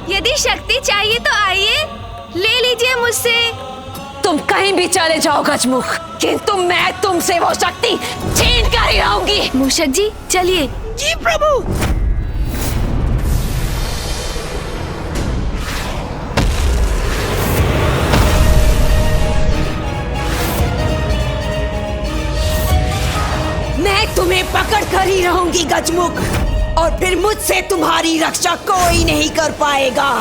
यदि शक्ति चाहिए तो आइए, ले लीजिए मुझसे। तुम कहीं भी चले जाओ गजमुख, किंतु मैं तुमसे वो शक्ति छीन कर ही रहूंगी। मूषक जी चलिए। जी प्रभु। मैं तुम्हें पकड़ कर ही रहूंगी गजमुख, और फिर मुझसे तुम्हारी रक्षा कोई नहीं कर पाएगा।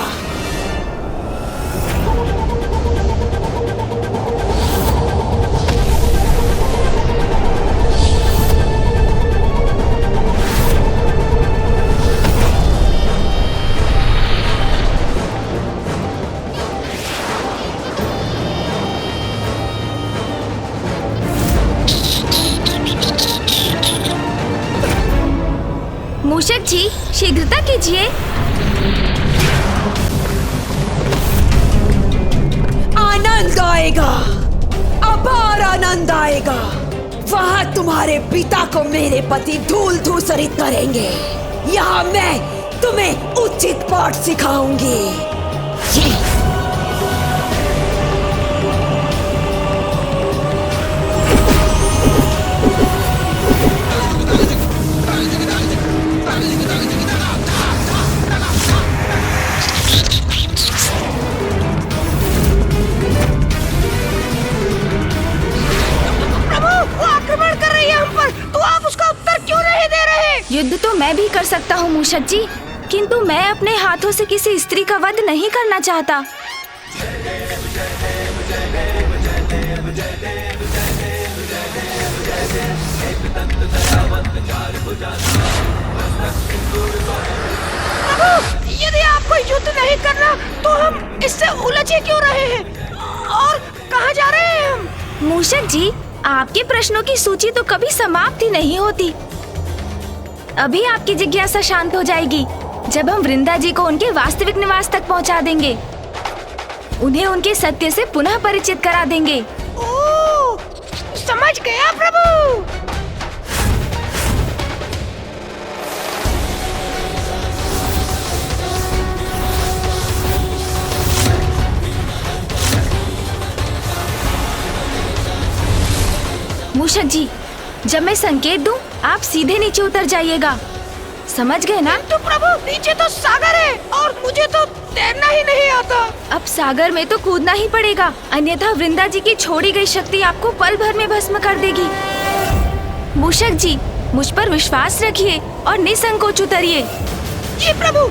मूषक जी शीघ्रता कीजिए। आनंद आएगा, अपार आनंद आएगा। वहाँ तुम्हारे पिता को मेरे पति धूल धूसरित करेंगे। यहाँ मैं तुम्हें उचित पाठ सिखाऊंगी। युद्ध तो मैं भी कर सकता हूँ मूषक जी, किंतु मैं अपने हाथों से किसी स्त्री का वध नहीं करना चाहता। यदि आपको युद्ध नहीं करना तो हम इससे उलझे क्यों रहे हैं और कहाँ जा रहे हैं हम? मूषक जी आपके प्रश्नों की सूची तो कभी समाप्त ही नहीं होती। अभी आपकी जिज्ञासा शांत हो जाएगी जब हम वृंदा जी को उनके वास्तविक निवास तक पहुंचा देंगे। उन्हें उनके सत्य से पुनः परिचित करा देंगे। ओह, समझ गया प्रभु। मूषक जी जब मैं संकेत दूं, आप सीधे नीचे उतर जाइएगा, समझ गए ना? तो प्रभु नीचे तो सागर है और मुझे तो तैरना ही नहीं आता। अब सागर में तो कूदना ही पड़ेगा, अन्यथा वृंदा जी की छोड़ी गई शक्ति आपको पल भर में भस्म कर देगी। मूषक जी मुझ पर विश्वास रखिए और निसंकोच उतरिए। जी प्रभु।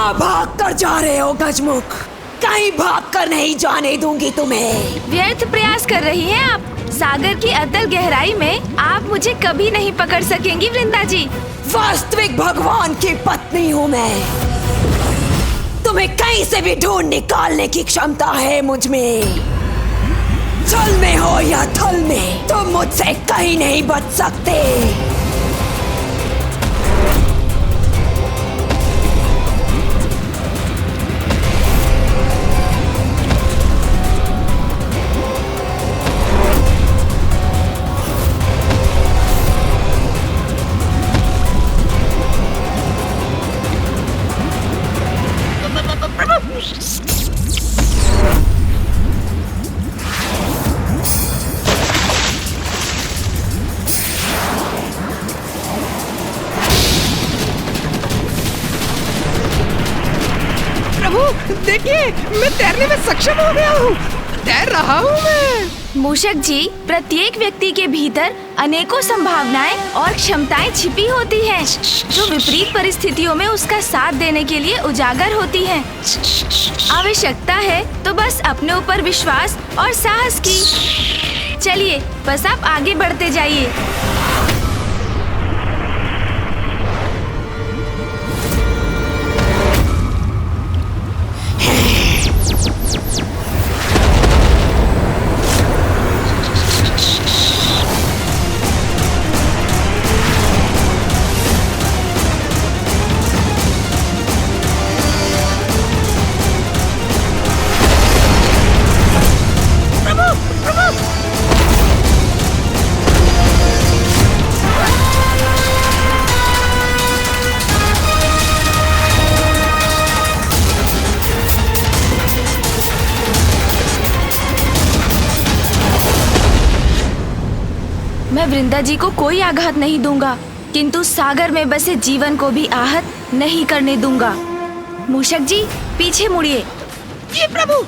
भाग कर जा रहे हो गजमुख? कहीं भाग कर नहीं जाने दूंगी तुम्हें। व्यर्थ प्रयास कर रही हैं आप। सागर की अतल गहराई में आप मुझे कभी नहीं पकड़ सकेंगी वृंदा जी। वास्तविक भगवान की पत्नी हूँ मैं। तुम्हें कहीं से भी ढूंढ निकालने की क्षमता है मुझ में। जल में हो या थल में, तुम मुझसे कहीं नहीं बच सकते। देखिए मैं तैरने में सक्षम हो गया हूँ, तैर रहा हूँ मैं। मूषक जी प्रत्येक व्यक्ति के भीतर अनेकों संभावनाएं और क्षमताएं छिपी होती हैं, जो विपरीत परिस्थितियों में उसका साथ देने के लिए उजागर होती हैं। आवश्यकता है तो बस अपने ऊपर विश्वास और साहस की। चलिए बस आप आगे बढ़ते जाइए। मैं वृंदा जी को कोई आघात नहीं दूंगा, किंतु सागर में बसे जीवन को भी आहत नहीं करने दूंगा। मूषक जी, पीछे मुड़िए। जी प्रभु।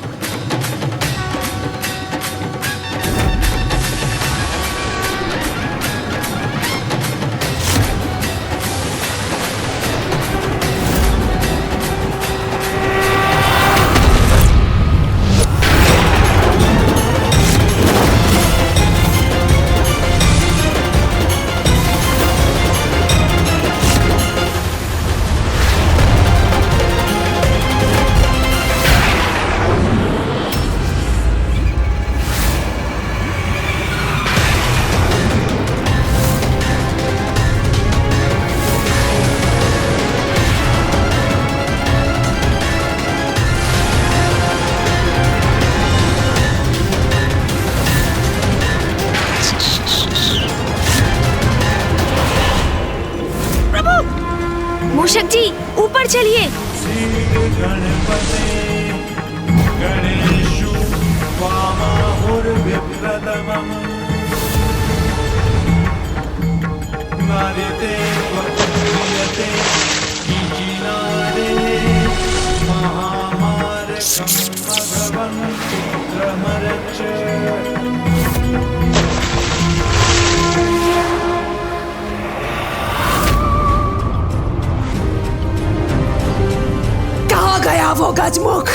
मूषक जी, ऊपर चलिए। गणेशु वामाहुर्विप्रथमम् नारिते वक्रियते कीजिनारे महामारकं भगवन् विक्रमरच। कहाँ गया वो गजमुख?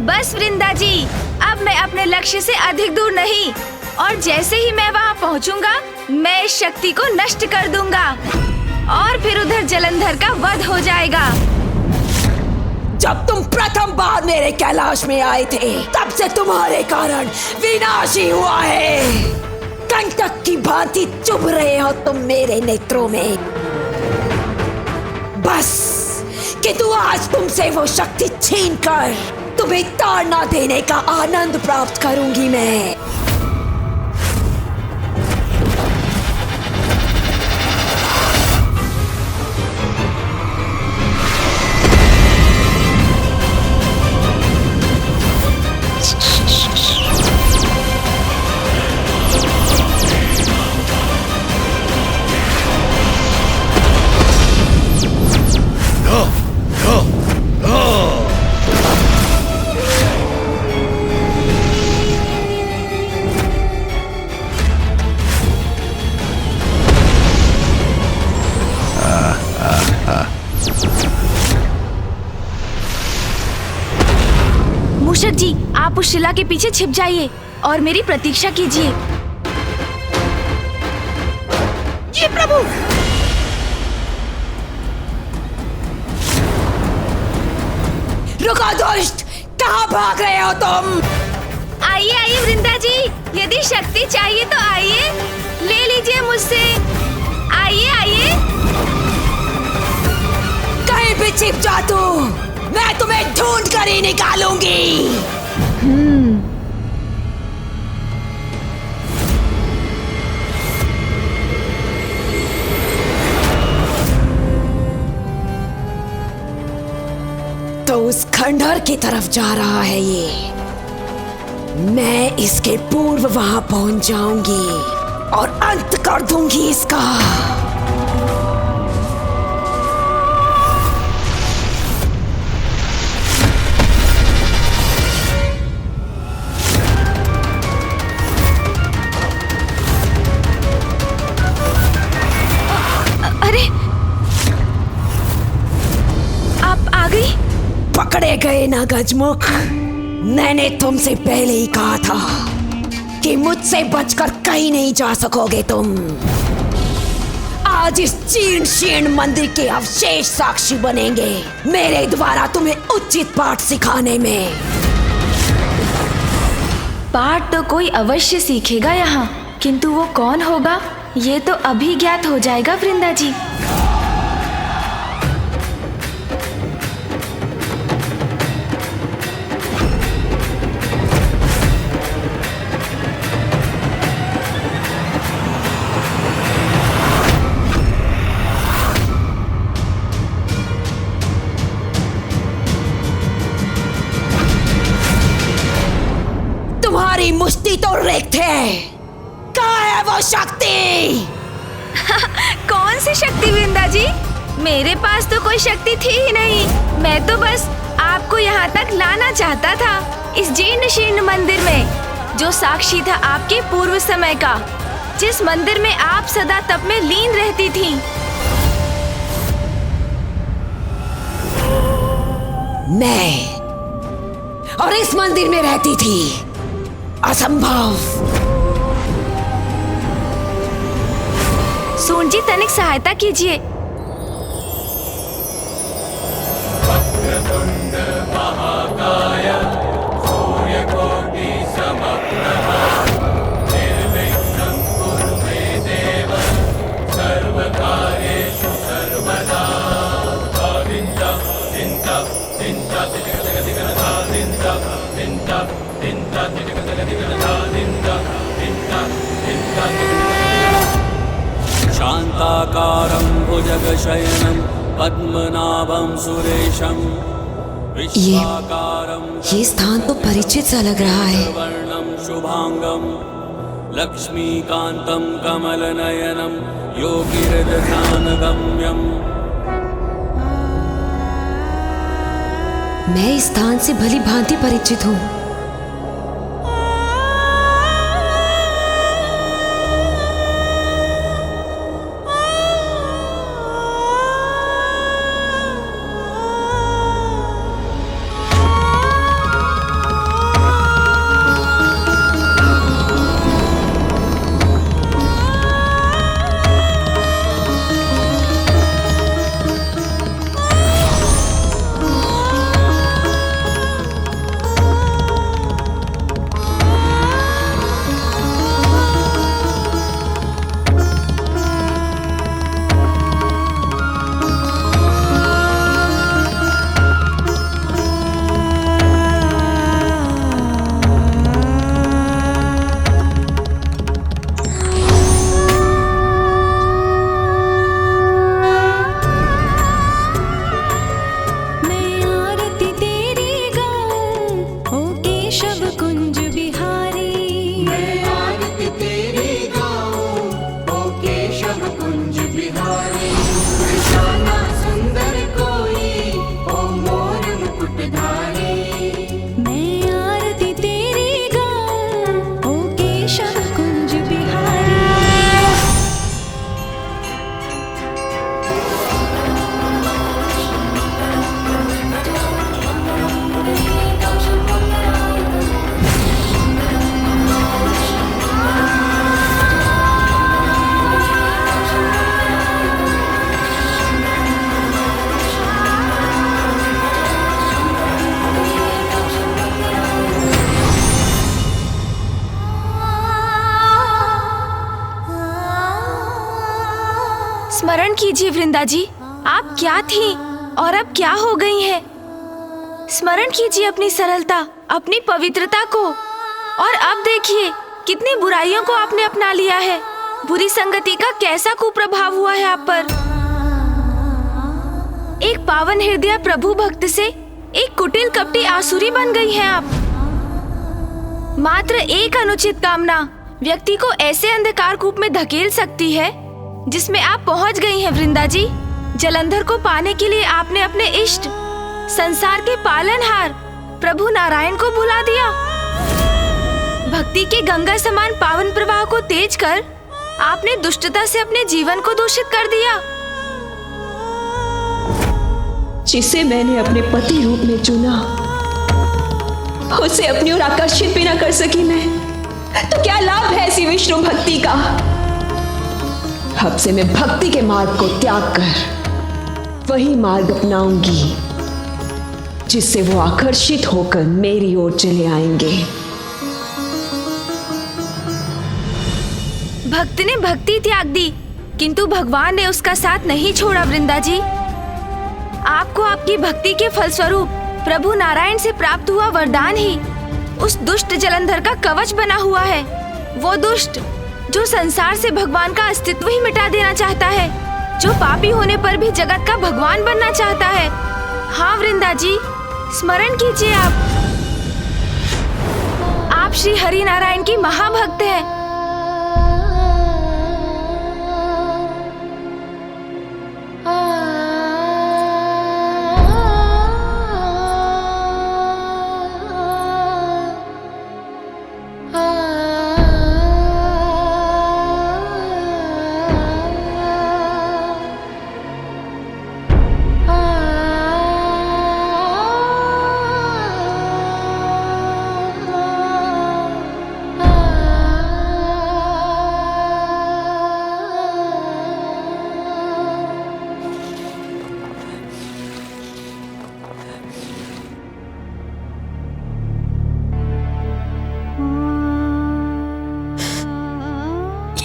बस वृंदा जी, अब मैं अपने लक्ष्य से अधिक दूर नहीं, और जैसे ही मैं वहाँ पहुँचूंगा, मैं इस शक्ति को नष्ट कर दूंगा और फिर उधर जलंधर का वध हो जाएगा। जब तुम प्रथम बार मेरे कैलाश में आए थे, तब से तुम्हारे कारण विनाश ही हुआ है। कंटक की भांति चुभ रहे हो तुम मेरे नेत्रों में। बस कि तू आज तुमसे वो शक्ति छीन कर तुम्हें ताड़ना देने का आनंद प्राप्त करूंगी मैं। मूषक जी, आप उस शिला के पीछे छिप जाइए और मेरी प्रतीक्षा कीजिए। जी प्रभु। रुको दुष्ट, कहाँ भाग रहे हो तुम? आइए आइए वृंदा जी, यदि शक्ति चाहिए तो आइए, ले लीजिए मुझसे। आइए आइए। कहीं भी छिप जा तू, मैं तुम्हें ढूंढ कर ही निकालूंगी। तो उस खंडहर की तरफ जा रहा है ये। मैं इसके पूर्व वहां पहुंच जाऊंगी और अंत कर दूंगी इसका। पकड़े गए ना गजमुख। मैंने तुमसे पहले ही कहा था कि मुझसे बचकर कहीं नहीं जा सकोगे तुम। आज इस चीर्ण शीर्ण मंदिर के अवशेष साक्षी बनेंगे मेरे द्वारा तुम्हें उचित पाठ सिखाने में। पाठ तो कोई अवश्य सीखेगा यहाँ, किंतु वो कौन होगा ये तो अभी ज्ञात हो जाएगा वृंदा जी। तुम्हारी मुष्टि तो रिक्त है। कहाँ है वो शक्ति? कौन सी शक्ति वृंदा जी? मेरे पास तो कोई शक्ति थी ही नहीं। मैं तो बस आपको यहाँ तक लाना चाहता था, इस जीर्ण शीर्ण मंदिर में, जो साक्षी था आपके पूर्व समय का, जिस मंदिर में आप सदा तप में लीन रहती थीं। मैं और इस मंदिर में रहती थी? असंभव। सून जी, तनिक सहायता कीजिए। शान्ताकारं भुजगशयनं पद्मनाभं सुरेशं विश्वाकारं ये स्थान तो परिचित सा लग रहा है। वर्णं शुभांगं लक्ष्मीकान्तं कमलनयनं योगिहृदध्यानगम्यं। मैं इस स्थान से भली भांति परिचित हूँ। स्मरण कीजिए वृंदा जी, आप क्या थी और अब क्या हो गई हैं? स्मरण कीजिए अपनी सरलता, अपनी पवित्रता को। और अब देखिए कितनी बुराइयों को आपने अपना लिया है। बुरी संगति का कैसा कुप्रभाव हुआ है आप पर। एक पावन हृदय प्रभु भक्त से एक कुटिल कपटी आसुरी बन गई हैं आप। मात्र एक अनुचित कामना व्यक्ति को ऐसे अंधकार कूप में धकेल सकती है जिसमें आप पहुंच गई हैं वृंदा जी। जलंधर को पाने के लिए आपने अपने इष्ट, संसार के पालनहार प्रभु नारायण को भुला दिया। भक्ति के गंगा समान पावन प्रवाह को तेज कर आपने दुष्टता से अपने जीवन को दूषित कर दिया। जिसे मैंने अपने पति रूप में चुना, उसे अपनी ओर आकर्षित भी न कर सकी मैं, तो क्या लाभ है ऐसी विष्णु भक्ति का। अब से मैं भक्ति के मार्ग को त्याग कर वही मार्ग अपनाऊंगी जिससे वो आकर्षित होकर मेरी ओर चले आएंगे। भक्त ने भक्ति त्याग दी, किंतु भगवान ने उसका साथ नहीं छोड़ा वृंदा जी। आपको आपकी भक्ति के फलस्वरूप प्रभु नारायण से प्राप्त हुआ वरदान ही उस दुष्ट जलंधर का कवच बना हुआ है। वो दुष्ट जो संसार से भगवान का अस्तित्व ही मिटा देना चाहता है, जो पापी होने पर भी जगत का भगवान बनना चाहता है। हाँ वृंदा जी, स्मरण कीजिए आप श्री हरि नारायण की महाभक्त हैं।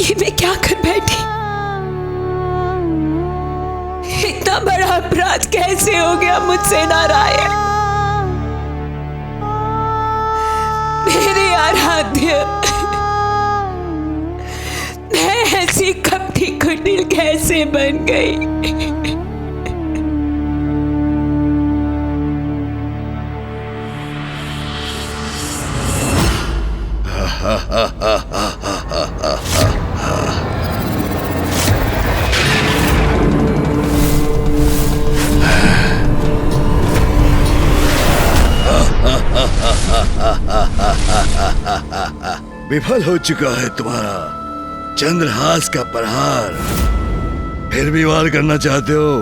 ये मैं क्या कर बैठी? इतना बड़ा अपराध कैसे हो गया मुझसे नारायण? मेरे आराध्य, मैं ऐसी कपटी कुटिल कैसे बन गई? विफल हो चुका है तुम्हारा चंद्रहास का प्रहार। फिर भी वार करना चाहते हो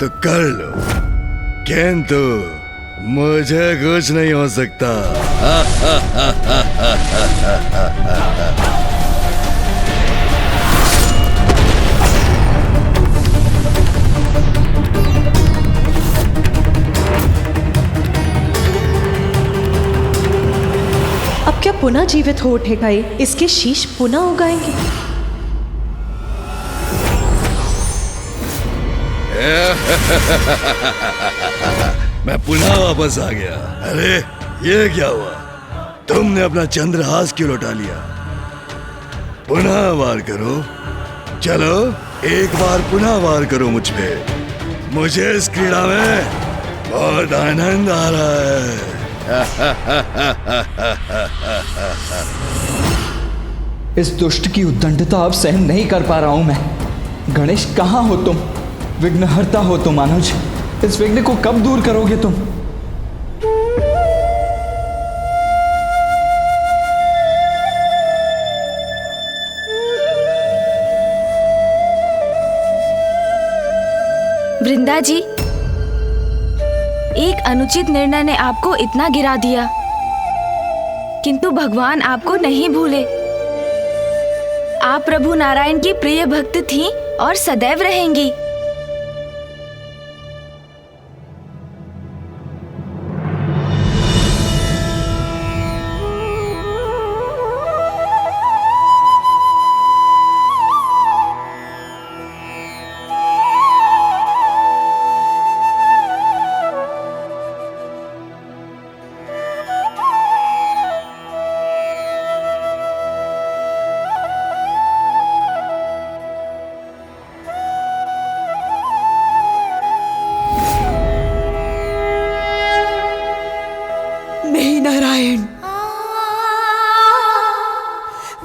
तो कर लो, किंतु मुझे कुछ नहीं हो सकता। अब क्या पुनः जीवित हो उठेगा ये? इसके शीश पुनः उगाएंगे? मैं पुनः वापस आ गया। अरे ये क्या हुआ? तुमने अपना चंद्रहास क्यों लौटा लिया? पुनः वार करो, चलो एक बार पुनः वार करो मुझ पे। मुझे इस क्रीड़ा में बहुत आनंद आ रहा है। इस दुष्ट की उद्दंडता अब सहन नहीं कर पा रहा हूं मैं। गणेश, कहां हो तुम? विघ्नहर्ता हो तुम अनुज। इस विघ्न को कब दूर करोगे तुम? वृंदा जी, एक अनुचित निर्णय ने आपको इतना गिरा दिया, किंतु भगवान आपको नहीं भूले। आप प्रभु नारायण की प्रिय भक्त थीं और सदैव रहेंगी। नहीं नारायण,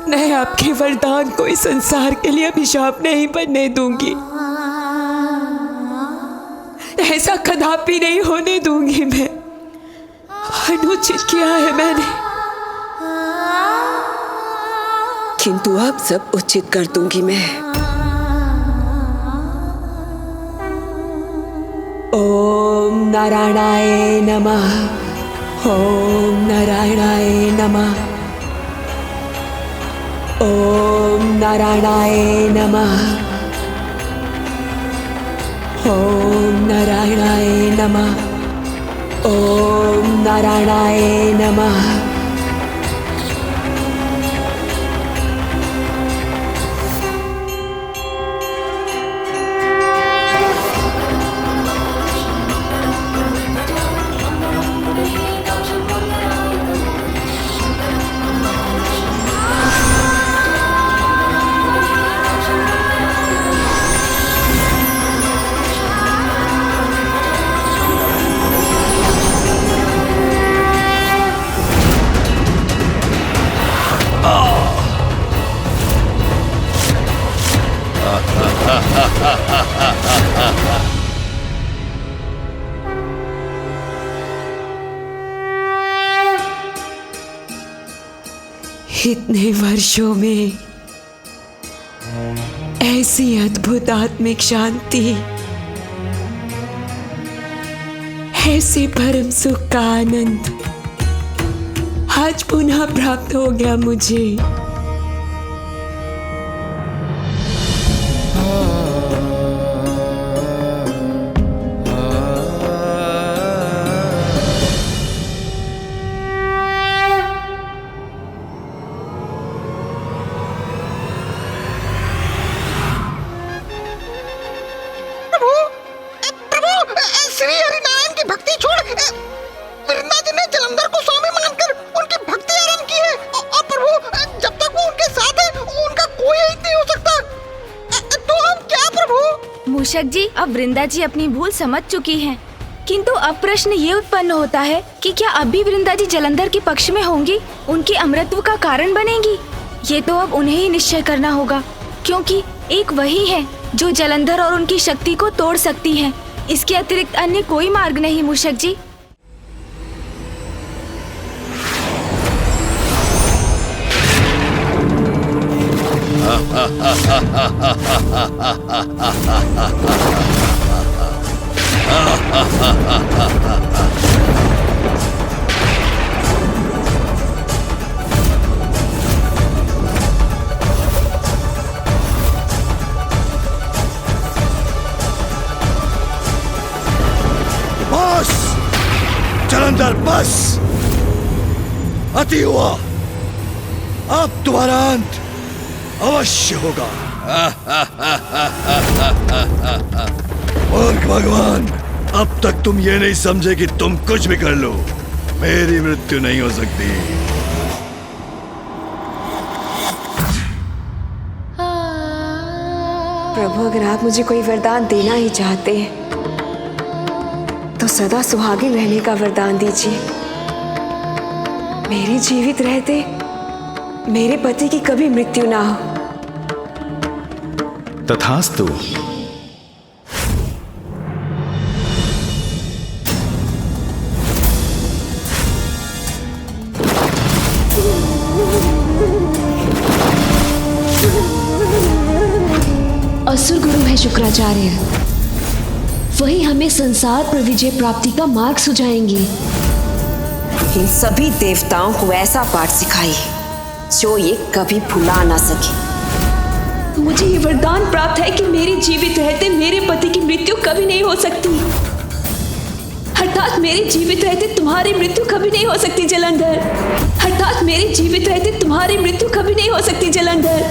मैं आपके वरदान को इस संसार के लिए अभिशाप नहीं बनने दूंगी। ऐसा कदापि नहीं होने दूंगी मैं। अनुचित किया है मैंने, किंतु अब सब उचित कर दूंगी मैं। ओम नारायणाय नमः। ओम नारायणाय नमः। ओम नारायणाय नमः। ओम नारायणाय नमः। ओम नारायणाय नमः। इतने वर्षों में ऐसी अद्भुत आत्मिक शांति, ऐसे परम सुख का आनंद आज पुनः प्राप्त हो गया मुझे। श्री हरिनारायण की भक्ति छोड़ वृंदा जी ने जलंधर को स्वामी मानकर उनकी भक्ति आरंभ की है। और प्रभु, जब तक वो उनके साथ है उनका कोई हित नहीं हो सकता। तो हम क्या प्रभु? मूषक जी, अब वृंदा जी अपनी भूल समझ चुकी हैं। किंतु अब प्रश्न ये उत्पन्न होता है कि क्या अब भी वृंदा जी जलंधर के पक्ष में होंगी, उनके अमरत्व का कारण बनेंगी? ये तो अब उन्हें ही निश्चय करना होगा, क्योंकि एक वही है जो जलंधर और उनकी शक्ति को तोड़ सकती है। इसके अतिरिक्त अन्य कोई मार्ग नहीं मूषक जी। बस जलंधर, बस अति हुआ। अब तुम्हारा अंत अवश्य होगा। मूर्ख भगवान, अब तक तुम ये नहीं समझे कि तुम कुछ भी कर लो, मेरी मृत्यु नहीं हो सकती। प्रभु, अगर आप मुझे कोई वरदान देना ही चाहते हैं तो सदा सुहागिन रहने का वरदान दीजिए। मेरे जीवित रहते मेरे पति की कभी मृत्यु ना हो। तथास्तु। असुर गुरु है शुक्राचार्य, वही हमें संसार पर विजय प्राप्ति का मार्ग सुझाएंगे। इन सभी देवताओं को ऐसा पाठ सिखाइए जो ये कभी भुला ना सके। मुझे ये वरदान प्राप्त है कि मेरे जीवित रहते मेरे पति की मृत्यु कभी नहीं हो सकती, अर्थात मेरे जीवित रहते तुम्हारी मृत्यु कभी नहीं हो सकती जलंधर, अर्थात मेरे जीवित रहते तुम्हारी मृत्यु कभी नहीं हो सकती जलंधर।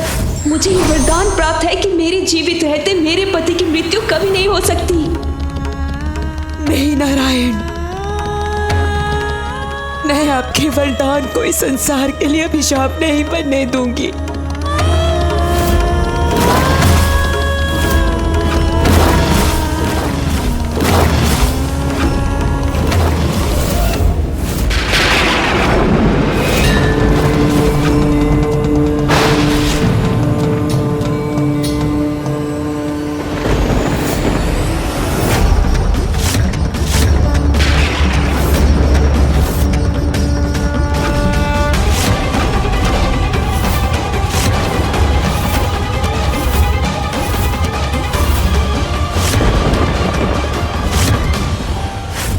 मुझे ये वरदान प्राप्त है कि मेरे जीवित रहते मेरे पति की मृत्यु कभी नहीं हो सकती। नहीं नारायण, मैं आपके वरदान को इस संसार के लिए अभिशाप नहीं बनने दूंगी।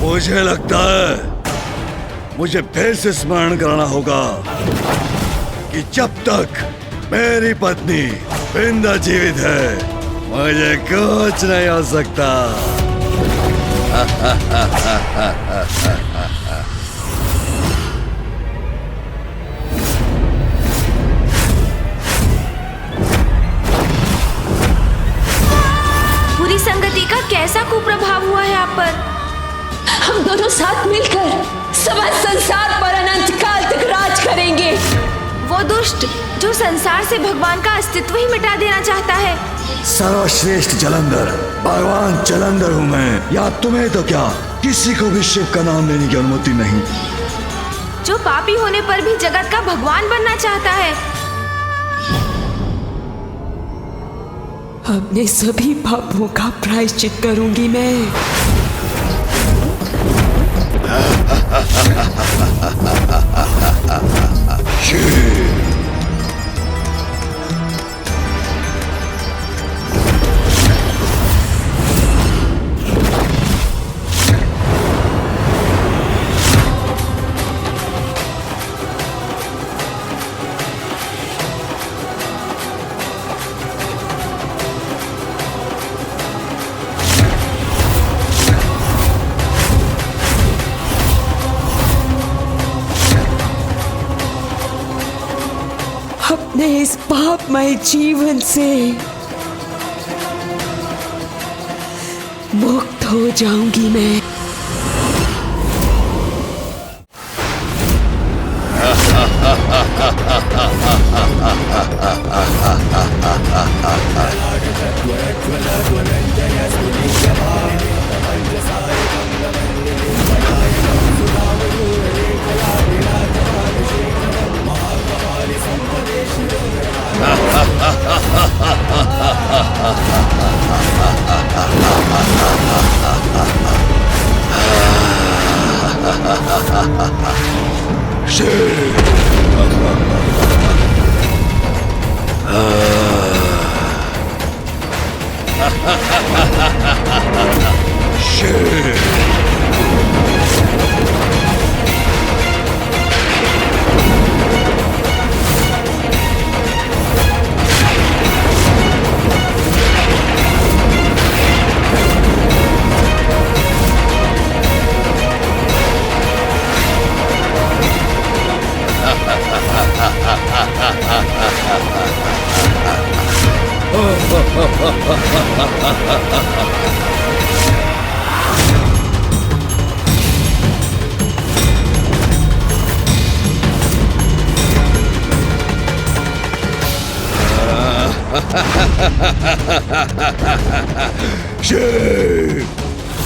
मुझे लगता है मुझे फिर से स्मरण कराना होगा कि जब तक मेरी पत्नी वृंदा जीवित है मुझे कुछ नहीं हो सकता। बुरी संगति का कैसा कुप्रभाव हुआ है आप पर? हम दोनों साथ मिलकर समस्त संसार पर अनंत काल तक राज करेंगे। वो दुष्ट जो संसार से भगवान का अस्तित्व ही मिटा देना चाहता है। सर्वश्रेष्ठ जलंधर, भगवान जलंधर हूँ मैं, या तुम्हें तो क्या किसी को भी शिव का नाम लेने की अनुमति नहीं। जो पापी होने पर भी जगत का भगवान बनना चाहता है। अपने सभी पापों का प्रायश्चित करूंगी मैं। शिव अपने इस पापमय जीवन से मुक्त हो जाऊंगी मैं।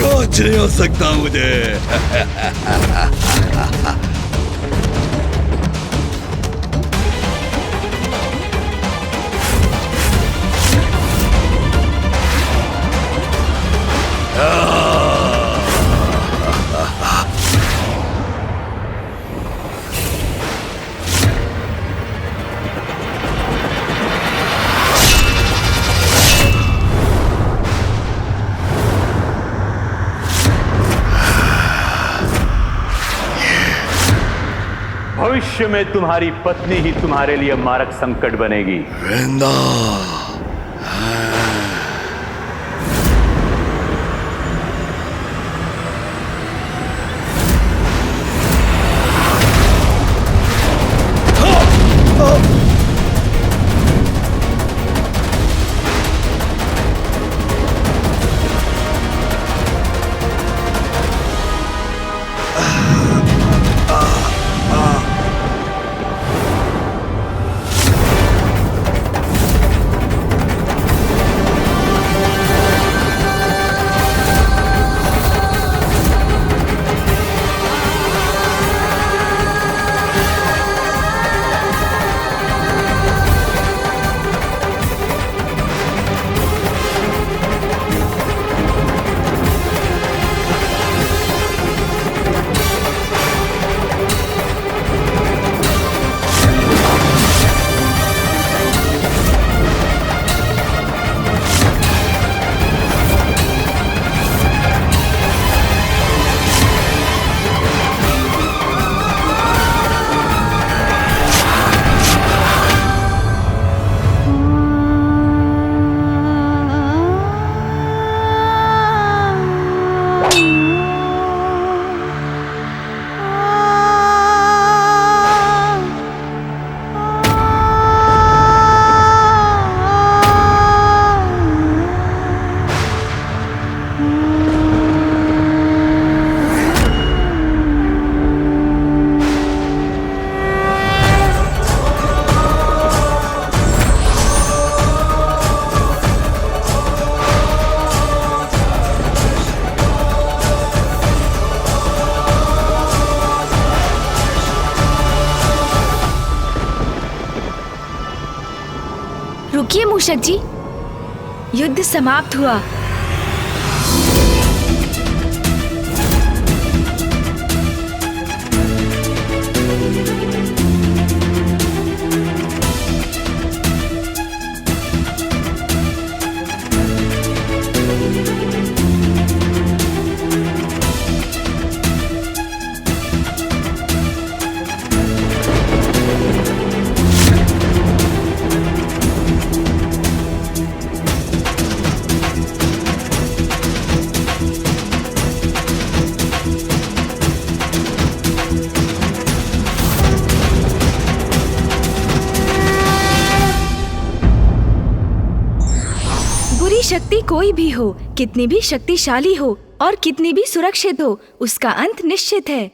कुछ नहीं हो सकता मुझे। भविष्य में तुम्हारी पत्नी ही तुम्हारे लिए मारक संकट बनेगी। वृंदा, रुकिए मूषक जी, युद्ध समाप्त हुआ। उसकी शक्ति कोई भी हो, कितनी भी शक्तिशाली हो और कितनी भी सुरक्षित हो, उसका अंत निश्चित है।